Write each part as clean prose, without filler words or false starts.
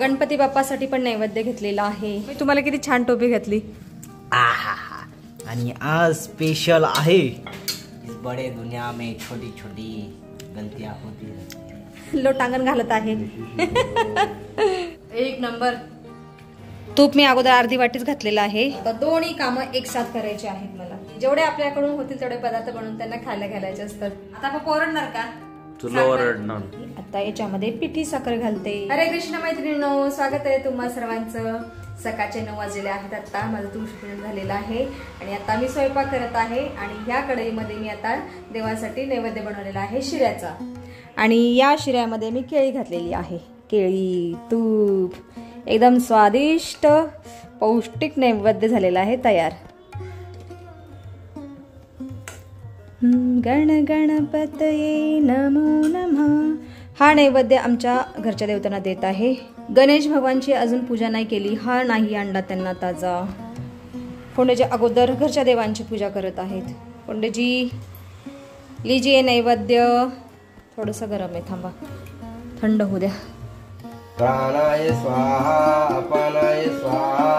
गणपती बाप्पासाठी पण नैवेद्य घेतलेला आहे। मी तुम्हाला किती छान टोपी घातली। आहा आणि आज स्पेशल आहे। इस बड़े दुनिया में छोटी छोटी गलतियां होती रहती। लोटांगण घालत आहे। एक नंबर। तूप मी अगोदर अर्धी वाटीच घातलेला आहे। आता दोन्ही कामं एक साथ करायचे आहेत मला। जेवढे आपल्याकडून होतील तेवढे पदार्थ बनवून त्यांना खायला घालायचे असतात। आता आपण ओरडणार का? तुला ओरडणार। आता याच्यामध्ये पिठी साखर घालते। हरे कृष्ण मैत्रिणींनो, स्वागत आहे तुम्हा सर्वांचं। सकाळचे 9 वाजलेले आहेत। आता माझं तुळशीपूजन झालेलं आहे आणि आता मी स्वयंपाक करत आहे आणि ह्या कढईमध्ये मी आता देवासाठी नैवेद्य बनवलेला आहे शिऱ्याचा। आणि या शिऱ्यामध्ये मी केळी घातलेली आहे। केळी, तूप, एकदम स्वादिष्ट पौष्टिक नैवेद्य झालेला आहे तयार। गण गणपतये नमो नमः। हा नैवेद्य आमच्या घरच्या देवतांना देत आहे। गणेश भगवानची अजून पूजा नाही केली, हा नाही आणला त्यांना ताजा। कोंडेजी अगोदर घरच्या देवांची पूजा करत आहेत। कोंडेजी लीजिए नैवेद्य। थोडंसं गरम आहे, थांबा थंड होऊ द्या। प्राणाय स्वाहा अपानाय स्वाहा।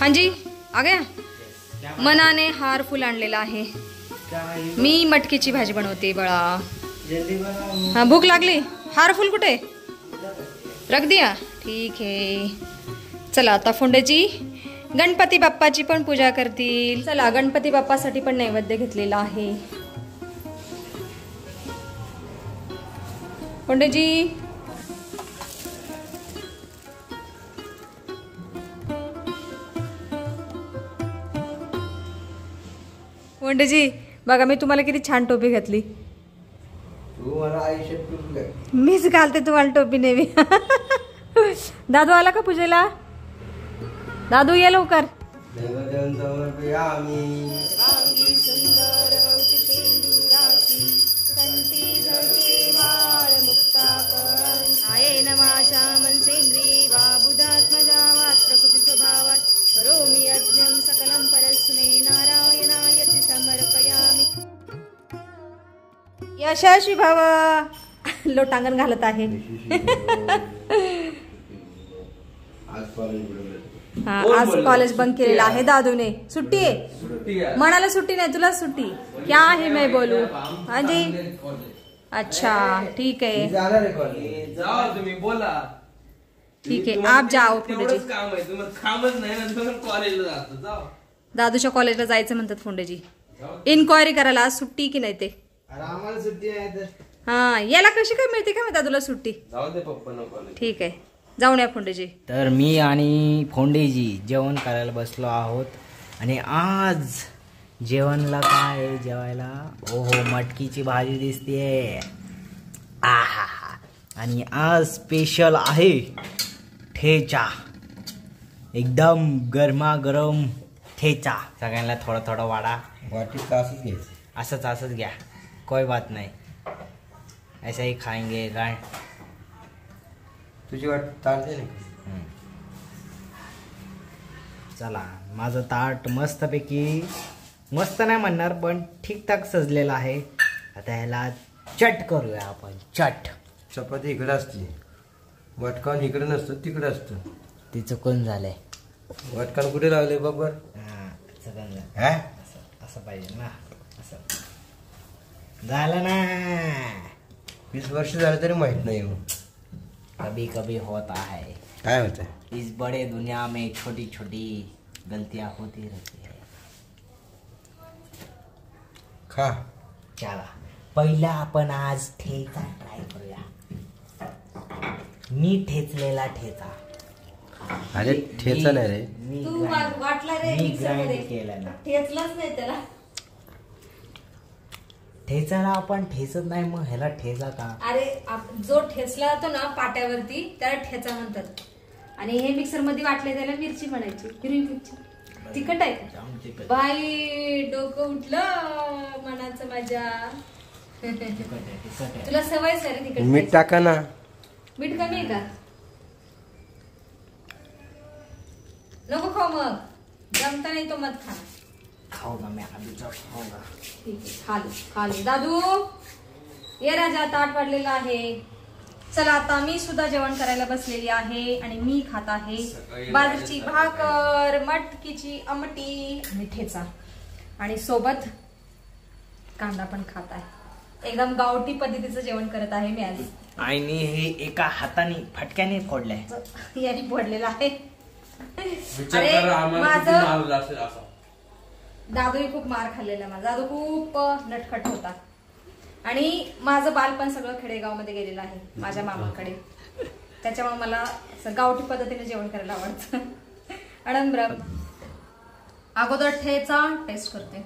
हाँ जी आ गया। मनाने हार फुल आणलेला आहे। मी मटकीची भाजी बनवते बळा। हाँ भूक लागली। हार फुल कुठे रख दिया? ठीक है। चला आता फोंडेजी गणपती बाप्पाची पण पूजा करतील। चला गणपती बाप्पासाठी पण नैवेद्य घेतलेला आहे। फोंडेजी फोंडेजी बघा मी तुम्हाला किती छान टोपी घातली। तू मला आयुष्यात मीच घालते तुम्हाला टोपी नेहमी। दादू आला का पूजेला? दादू ये लवकर। करोमि यज्ञं सकलं परस्मै नारायणायति समर्पयामि। यशस्वी भव। लोटांगण घालत आहे। हाँ आज कॉलेज बंक केलेला आहे दादूने। सुट्टी आहे म्हणाला। सुट्टी नाही तुला सुट्टी क्या है मैं बोलूं? हाँ जी अच्छा ठीक है। जाओ तुम्ही बोला। ठीक है आप जाओ। फोंडेजी काम आहे तुम्हाला कामच नाही ना, तुम्ही कॉलेजला जातो। जाओ दादूच्या कॉलेजला जायचं म्हणतात फोंडेजी। इन्क्वायरी करायला आज सुट्टी की नाही ते। आम्हाला सुट्टी आहे तर हाँ याला कशी काय मिळते का मी दादूला सुट्टी? जाऊ दे पप्पा कॉलेज। ठीक आहे जाऊन या फोंडेजी। तर मी आणि फोंडेजी जेवण करायला बसलो आहोत आणि आज जेवणला काय आहे जेवायला? ओहो मटकीची भाजी दिसतेय। आहा आणि आज स्पेशल आहे ठेचा। एकदम गरमागरम ठेचा। सगळ्यांना थोडा थोडा वाडा वाटीत तासच घ्यायचं। असंच घ्या, कोई बात नाही, ऐसा ही खाएंगे काय। तुझी वाट चालते ना। चला माझं ताट मस्तपैकी, मस्त नाही म्हणणार पण ठीकठाक सजलेलं आहे। आता ह्याला चट करूया आपण। चट चपाती इकडे असते, वटकान इकडे नसतं तिकडे असतं। ते चुकून झालंय। वटकान कुठे लावले बरोबर? चुकून झालं। असं पाहिजे ना, असं झालं ना। 20 वर्ष झालं तरी माहित नाही हो। कभी कभी होता है। काय होत आहे? इस बड़े दुनिया में छोटी छोटी गलतियां होती रहती है। खा। चला पहिला आपण आज ठेचा ट्राय करूया। मी ठेचलेला ठेचा। अरे ठेचा नाही रे, तू वाटला रे मी मिक्सर मध्ये ग्राइंड केलं ना। ठेचलाच नाही त्याला। ठेचाला आपण ठेचत नाही मग ह्याला ठेचा का? अरे जो ठेचला जातो ना पाट्यावरती त्याला ठेचा म्हणतात आणि हे मिक्सर मध्ये वाटले त्याला मिरची म्हणायची। हिरवी मिरची तिखट आहे बाई। डोकं उठलं मनाचं माझ्या। तुला सवयच आहे रे तिखट। मीठ टाका ना। मीठ कमी आहे का? नको खाऊ मग, जमता नहीं तो मत खाना। खाऊंगा मैं अभी जस्ट खाऊंगा। ठीक है खा ले दादू। ये राजा ताट वाढलेला आहे. चला आता मी सुद्धा जेवण करायला बसलेली आहे आणि मी खात आहे बाजरीची भाकर, मटकीची आमटी आणि ठेचा आणि सोबत कांदा पण खात आहे. एकदम गावठी पद्धतीचं जेवण करत आहे मी आज. आईने हे एका हाताने फटक्याने फोडलंय. याने फोडलेलं आहे. विचार करा आम्हाला किती मारलं असेल असं. दादूही खूप मार खाल्लेला माझा. दादू खूप नटखट होता आणि माझं बालपण सगळं खेडेगाव मध्ये गेलेलं आहे माझ्या मामाकडे. त्याच्यामुळे मला गावठी पद्धतीने जेवण करायला आवडतं. अडंबर अगोदर ठेचा टेस्ट करते.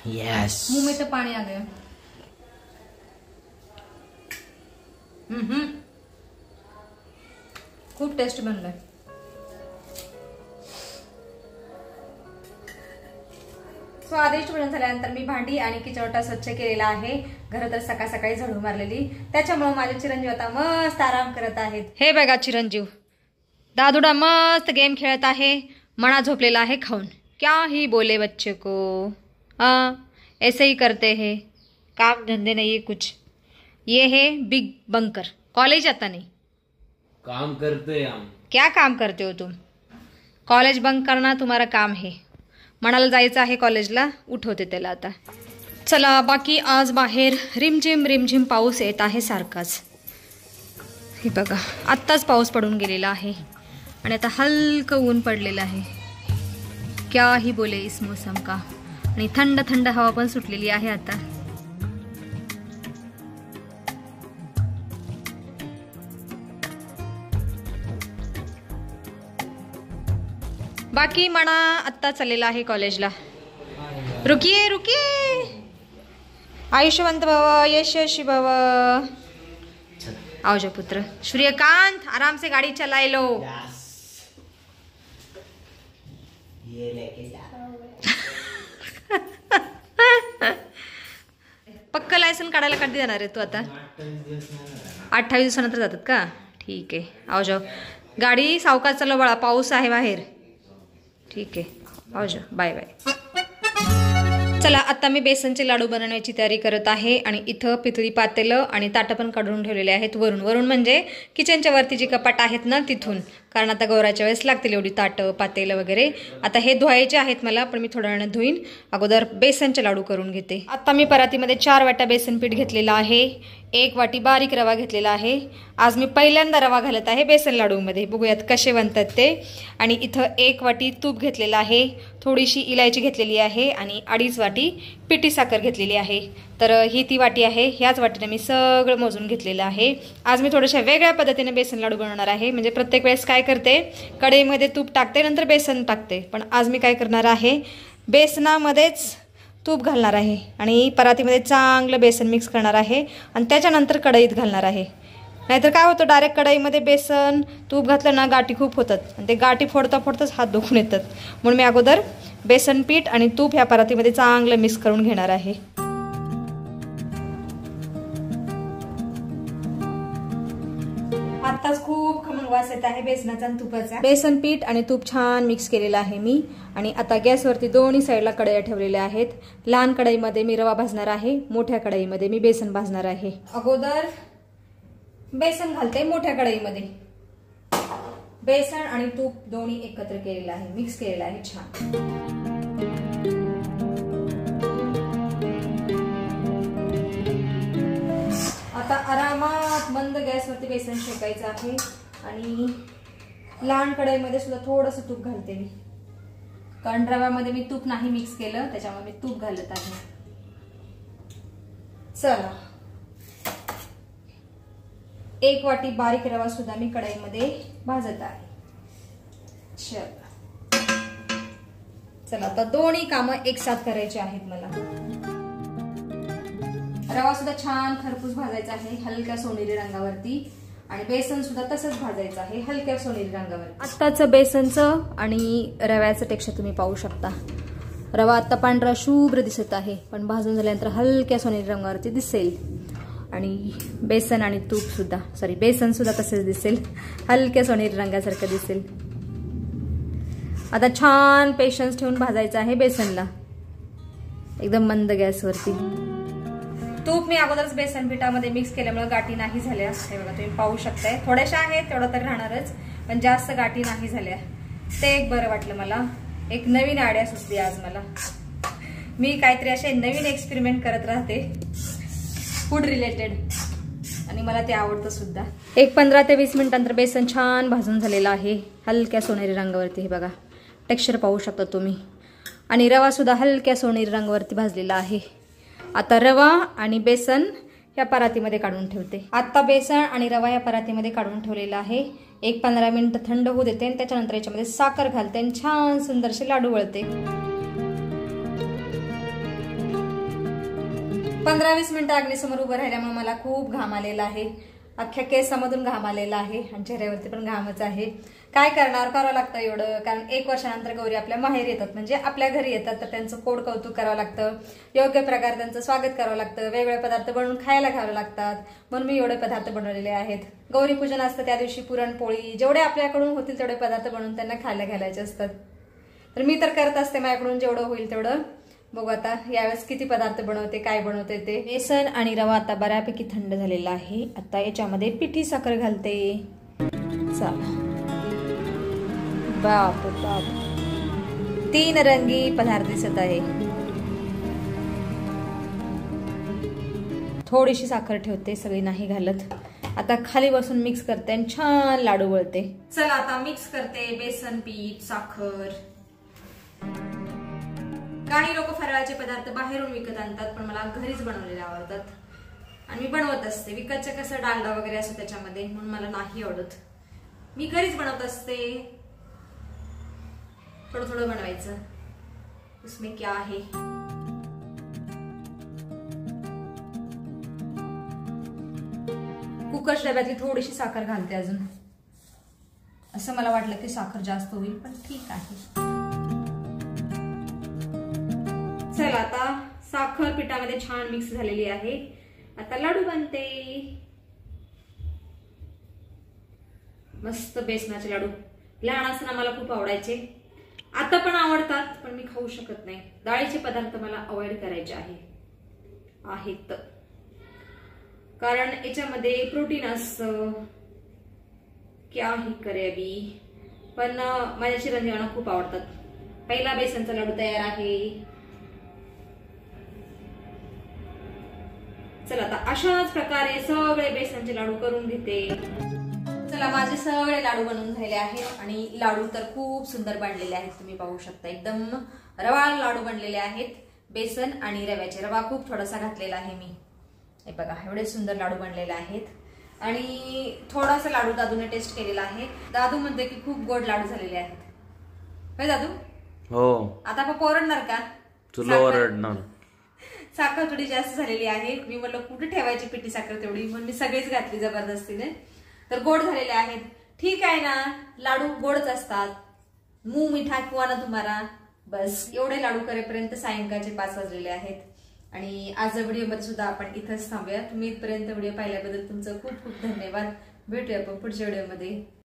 यस. मुंह में तो पाणी आ गया. खूप टेस्ट बनलाय. स्वादिष्ट भोजन झाल्यानंतर मी भांडी आणि किचनोटा स्वच्छ केलेला आहे. घर तर सकाळ सकाळी झाडू मारलेली, त्याच्यामुळे माझे चिरंजीव आता मस्त आराम करत आहेत. हे बघा चिरंजीव दादूडा मस्त गेम खेळत आहे. मणा झोपलेला आहे खाऊन. क्या ही बोले बच्चे को, ऐसे ही करते हैं, काम धंधे नहीं है कुछ. ये है बिग बंकर. कॉलेज आता नहीं, काम करते हम. क्या काम करते हो तुम? कॉलेज बंक करना तुम्हारा काम है. मनाला जायचं आहे कॉलेजला, उठवते त्याला आता. चला बाकी आज बाहेर रिमझिम रिमझिम पाऊस येत आहे सारखाच. हे बघा आत्ताच पाऊस पडून गेलेला आहे आणि आता हलकं ऊन पडलेलं आहे. क्या ही बोले इस मौसम का. आणि थंड थंड हवा पण सुटलेली आहे आता. बाकी मना आत्ता चाललेला आहे कॉलेजला. रुकिये रुकिये. आयुष्यवंत भव, यशस्वी भव. आओ जा पुत्र. सूर्यकांत आराम से गाड़ी चलाए लो. पक्का लायसन काढायला कधी जाणार आहे तू आता? 28 दिवसानंतर जातात का? ठीक आहे. आओ जाओ. गाडी सावकाश चालव बाळा, पाऊस आहे बाहेर. ठीक आहे. आओ जाओ. Bye bye. चला आता मी बेसनचे लाडू बनवण्याची तयारी करत आहे आणि इथं पितळी पातेलं आणि ताटं पण काढून ठेवलेले आहेत वरून. वरून म्हणजे किचनच्या वरती जी कपाट आहेत ना तिथून, कारण आता गौराच्या वेळेस लागतील एवढी ताटं पातेलं वगैरे. आता हे धुवायचे आहेत मला, पण मी थोड्या वेळाने धुईन. अगोदर बेसनचे लाडू करून घेते. आता मी परातीमध्ये 4 वाट्या बेसन पीठ घेतलेलं आहे. 1 वाटी बारीक रवा घेतलेला आहे. आज मी पहिल्यांदा रवा घालत आहे बेसन लाडूमध्ये, बघूयात कसे बनतात ते. आणि इथं 1 वाटी तूप घेतलेलं आहे, थोडीशी इलायची घेतलेली आहे आणि 2.5 वाटी पिठी साखर घेतलेली आहे. तर ही ती वाटी आहे. ह्याच वाटीने मी सगळं मोजून घेतलेलं आहे. आज मी थोड्याशा वेगळ्या पद्धतीने बेसन लाडू बनवणार आहे. म्हणजे प्रत्येक वेळेस काय करते, कढईमध्ये तूप टाकते नंतर बेसन टाकते, पण आज मी काय करणार आहे, बेसनामध्येच तूप घालणार आहे आणि परातीमध्ये चांगलं बेसन मिक्स करणार आहे आणि त्याच्यानंतर कढईत घालणार आहे. नाहीतर काय होतं, डायरेक्ट कढईमध्ये बेसन तूप घातलं ना गाठी खूप होतात आणि ते गाठी फोडता फोडताच हात दुखून येतात. म्हणून मी अगोदर बेसन पीठ आणि तूप ह्या परातीमध्ये चांगलं मिक्स करून घेणार आहे. आत्ताच खूप खमंग वास येत आहे बेसनाचा आणि तुपाचा. बेसन पीठ आणि तूप छान मिक्स केलेलं आहे मी. आणि आता गॅसवरती दोन्ही साईडला कढया ठेवलेल्या आहेत. लहान कढईमध्ये मी रवा भाजणार आहे, मोठ्या कढईमध्ये मी बेसन भाजणार आहे. अगोदर बेसन घालते मोठ्या कढईमध्ये. बेसन आणि तूप दोन्ही एकत्र केलेलं आहे, मिक्स केलेलं आहे छान. आता आरामात मंद गॅसवरती बेसन शेकायचं आहे आणि लहान कढईमध्ये सुद्धा थोडंसं तूप घालते मी, कारण रव्यामध्ये मी तूप नाही मिक्स केलं, त्याच्यामुळे मी तूप घालत आहे. चला 1 वाटी बारीक रवा सुद्धा मी कढईमध्ये भाजत आहे. चला आता दोन्ही कामं एकसाथ करायची आहेत मला. रवा सुद्धा छान खरपूस भाजायचा आहे हलक्या सोनेरी रंगावरती आणि बेसन सुद्धा तसंच भाजायचं आहे हलक्या सोनेरी रंगावर. आत्ताचं बेसनचं आणि रव्याचं टेक्स्चर तुम्ही पाहू शकता. रवा आता पांढरा शुभ्र दिसत आहे, पण भाजून झाल्यानंतर हलक्या सोनेरी रंगावरती दिसेल. आणि बेसन आणि तूप सुद्धा, सॉरी बेसन सुद्धा तसेच दिसेल, हलक्या सोनेरी रंगासारखं दिसेल. आता छान पेशन्स ठेवून भाजायचं आहे बेसनला, एकदम मंद गॅसवरती. तूप मी अगोदरच बेसन पिठामध्ये मिक्स केल्यामुळे गाठी नाही झाल्या. हे बघा तुम्ही पाहू शकताय, थोड्याशा आहेत तेवढं तर राहणारच, पण जास्त गाठी नाही झाल्या. ते एक बरं वाटलं मला. एक नवीन आयडिया सुचली आज मला. मी काहीतरी असे नवीन एक्सपेरिमेंट करत राहते फूड रिलेटेड, आणि मला ते आवडतं सुद्धा. एक 15 ते 20 मिनिटांतर बेसन छान भाजून झालेलं आहे, हलक्या सोनेरी रंगावरती. हे बघा टेक्स्चर पाहू शकता तुम्ही. आणि रवा सुद्धा हलक्या सोनेरी रंगावरती भाजलेला आहे. आता रवा आणि बेसन या परातीमध्ये काढून ठेवते. आता बेसन आणि रवा या परातीमध्ये काढून ठेवलेला आहे. एक 15 मिनिटं थंड होऊ देते आणि त्याच्यानंतर याच्यामध्ये साखर घालते आणि छान सुंदरसे लाडू वळते. 15-20 मिनिटं अग्नीसमोर उभं राहिल्यामुळे मला खूप घाम आलेला आहे. अख्ख्या केसामधून घाम आलेला आहे आणि चेहऱ्यावरती पण घामच आहे. काय करणार, करावं लागतं एवढं, कारण 1 वर्षानंतर गौरी आपल्या माहेर येतात, म्हणजे आपल्या घरी येतात, तर त्यांचं कोड कौतुक करावं लागतं, योग्य प्रकारे त्यांचं स्वागत करावं लागतं, वेगवेगळे पदार्थ बनवून खायला घ्यावे लागतात. म्हणून मी एवढे पदार्थ बनवलेले आहेत. गौरी पूजन असतं त्या दिवशी पुरणपोळी, जेवढे आपल्याकडून होतील तेवढे पदार्थ बनवून त्यांना खायला घालायचे असतात. तर मी तर करत असते माझ्याकडून जेवढं होईल तेवढं. बघू आता यावेळेस किती पदार्थ बनवते, काय बनवते ते. बेसन आणि रवा आता बऱ्यापैकी थंड झालेला आहे. आता याच्यामध्ये पिठी साखर घालते. चला, बाप बाप, 3 रंगी पदार्थ दिसत आहे. थोडीशी साखर ठेवते, सगळी नाही घालत. आता खाली बसून मिक्स करते आणि छान लाडू वळते. चला आता मिक्स करते बेसन पीठ साखर. काही लोक फराळाचे पदार्थ बाहेरून विकत आणतात, पण मला घरीच बनवलेले आवडतात आणि मी बनवत असते. विकतचे कसं डालडा वगैरे असतो त्याच्यामध्ये, म्हणून मला नाही आवडत. मी घरीच बनवत असते. थोडं थोडं बनवायचं. इसमें क्या आहे. कुकरच्या डब्यातली थोडीशी साखर घालते अजून. असं मला वाटलं की साखर जास्त होईल, पण ठीक आहे. चला आता साखर पिठामध्ये छान मिक्स झालेली आहे. आता लाडू बनते. मस्त बेसनाचे लाडू. लहान असताना मला खूप आवडायचे, आता पण आवडतात, पण मी खाऊ शकत नाही. डाळीचे पदार्थ मला अवॉइड करायचे आहेत, कारण याच्यामध्ये प्रोटीन असतं. क्या ही करे अभी. पण माझ्या चिरंजीवांना खूप आवडतात. पहिला बेसनचा लाडू तयार आहे. चला आता अशाच प्रकारे सगळे बेसनचे लाडू करून घेते. चला माझे सगळे लाडू बनवून झालेले आहेत आणि लाडू तर खूप सुंदर बनलेले आहेत. तुम्ही पाहू शकता एकदम रवाळ लाडू बनलेले आहेत. बेसन आणि रव्याचे. रवा खूप थोडासा घातलेला आहे मी. हे बघा एवढे सुंदर लाडू बनलेले आहेत. आणि थोडासा लाडू दादूने टेस्ट केलेला आहे. दादू म्हणते की खूप गोड लाडू झालेले आहेत. होय दादू? हो. आता पप्पा ओरडणार का? तुला ओरडणार. साखर थोडी जास्त झालेली आहे. मी म्हणलं कुठे ठेवायची पिठी साखर तेवढी, म्हणून मी सगळीच घातली जबरदस्तीने. तर गोड झालेले आहेत. ठीक आहे ना, लाडू गोडच असतात. मुंह मिठा किंवा ना तुम्हाला. बस एवढे लाडू करेपर्यंत सायंकाळचे 5 वाजलेले आहेत. आणि आज व्हिडिओमध्ये सुद्धा आपण इथंच थांबूया. तुम्ही इथपर्यंत व्हिडिओ पाहिल्याबद्दल तुमचं खूप खूप धन्यवाद. भेटूया आपण पुढच्या व्हिडिओमध्ये.